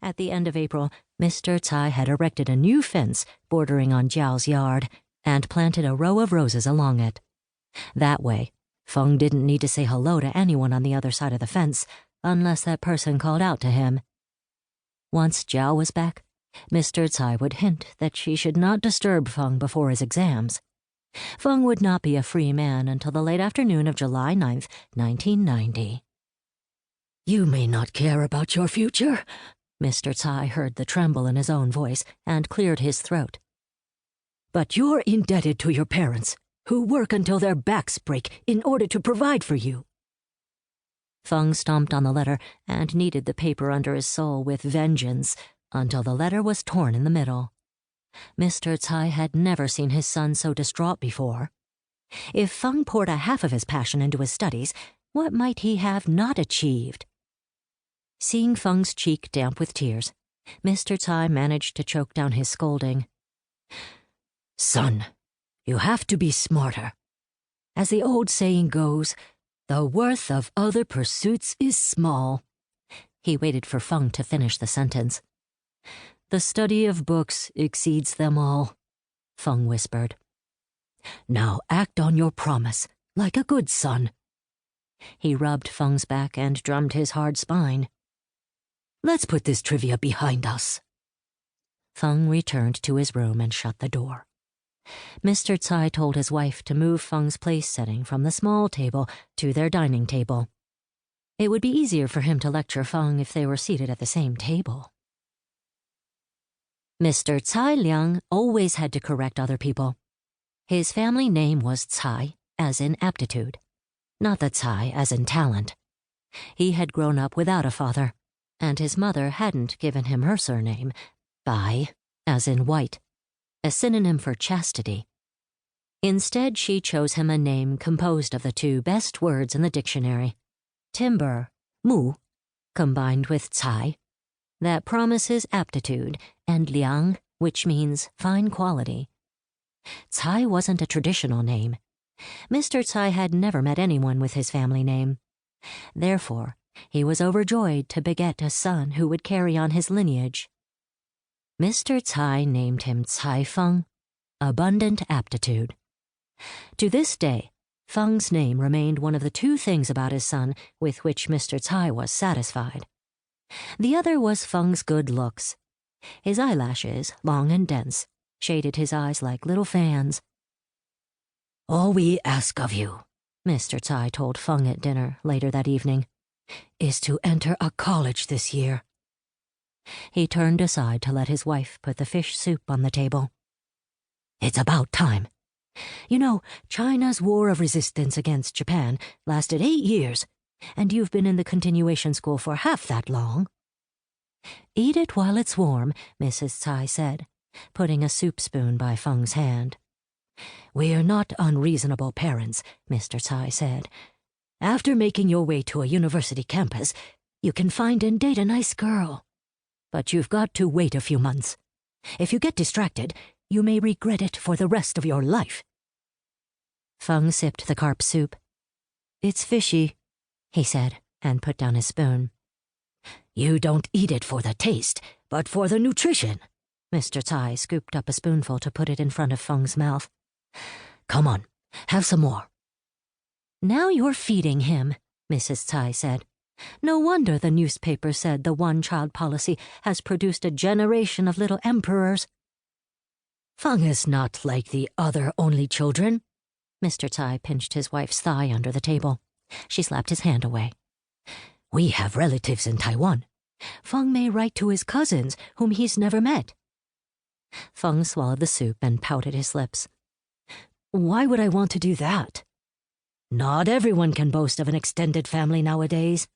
At the end of April, Mr. Tsai had erected a new fence bordering on Jiao's yard and planted a row of roses along it. That way, Feng didn't need to say hello to anyone on the other side of the fence unless that person called out to him. Once Jiao was back, Mr. Tsai would hint that she should not disturb Feng before his exams. Feng would not be a free man until the late afternoon of July 9th, 1990. "You may not care about your future," Mr. Tsai heard the tremble in his own voice and cleared his throat. "But you're indebted to your parents, who work until their backs break in order to provide for you." Feng stomped on the letter and kneaded the paper under his sole with vengeance until the letter was torn in the middle. Mr. Tsai had never seen his son so distraught before. If Feng poured a half of his passion into his studies, what might he have not achieved? Seeing Feng's cheek damp with tears, Mr. Tsai managed to choke down his scolding. "Son, you have to be smarter. As the old saying goes, the worth of other pursuits is small." He waited for Feng to finish the sentence. "The study of books exceeds them all," Feng whispered. "Now act on your promise, like a good son." He rubbed Feng's back and drummed his hard spine. "Let's put this trivia behind us." Feng returned to his room and shut the door. Mr. Tsai told his wife to move Feng's place setting from the small table to their dining table. It would be easier for him to lecture Feng if they were seated at the same table. Mr. Tsai Liang always had to correct other people. His family name was Tsai, as in aptitude, not the Tsai as in talent. He had grown up without a father, and his mother hadn't given him her surname, Bai, as in white, a synonym for chastity. Instead, she chose him a name composed of the two best words in the dictionary, timber, mu, combined with Tsai, that promises aptitude, and Liang, which means fine quality. Tsai wasn't a traditional name. Mr. Tsai had never met anyone with his family name. Therefore, he was overjoyed to beget a son who would carry on his lineage. Mr. Tsai named him Tsai Feng, abundant aptitude. To this day, Feng's name remained one of the two things about his son with which Mr. Tsai was satisfied. The other was Feng's good looks. His eyelashes, long and dense, shaded his eyes like little fans. "All we ask of you," Mr. Tsai told Feng at dinner later that evening, "is to enter a college this year." He turned aside to let his wife put the fish soup on the table. "It's about time. You know, China's war of resistance against Japan lasted 8 years, and you've been in the continuation school for half that long." "Eat it while it's warm," Mrs. Tsai said, putting a soup spoon by Feng's hand. "We're not unreasonable parents," Mr. Tsai said. "After making your way to a university campus, you can find and date a nice girl. But you've got to wait a few months. If you get distracted, you may regret it for the rest of your life." Feng sipped the carp soup. "It's fishy," he said, and put down his spoon. "You don't eat it for the taste, but for the nutrition." Mr. Tsai scooped up a spoonful to put it in front of Feng's mouth. "Come on, have some more." "Now you're feeding him," Mrs. Tsai said. "No wonder the newspaper said the one-child policy has produced a generation of little emperors." "Feng is not like the other only children." Mr. Tsai pinched his wife's thigh under the table. She slapped his hand away. "We have relatives in Taiwan. Feng may write to his cousins, whom he's never met." Feng swallowed the soup and pouted his lips. "Why would I want to do that?" "Not everyone can boast of an extended family nowadays."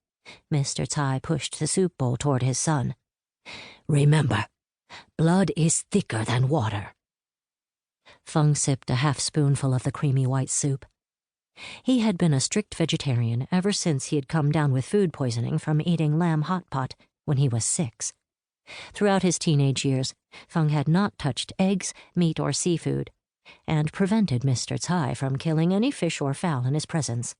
Mr. Tsai pushed the soup bowl toward his son. "Remember, blood is thicker than water." Feng sipped a half-spoonful of the creamy white soup. He had been a strict vegetarian ever since he had come down with food poisoning from eating lamb hot pot when he was 6. Throughout his teenage years, Feng had not touched eggs, meat, or seafood, and prevented Mr. Tsai from killing any fish or fowl in his presence.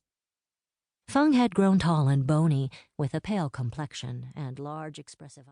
Feng had grown tall and bony, with a pale complexion and large, expressive eyes.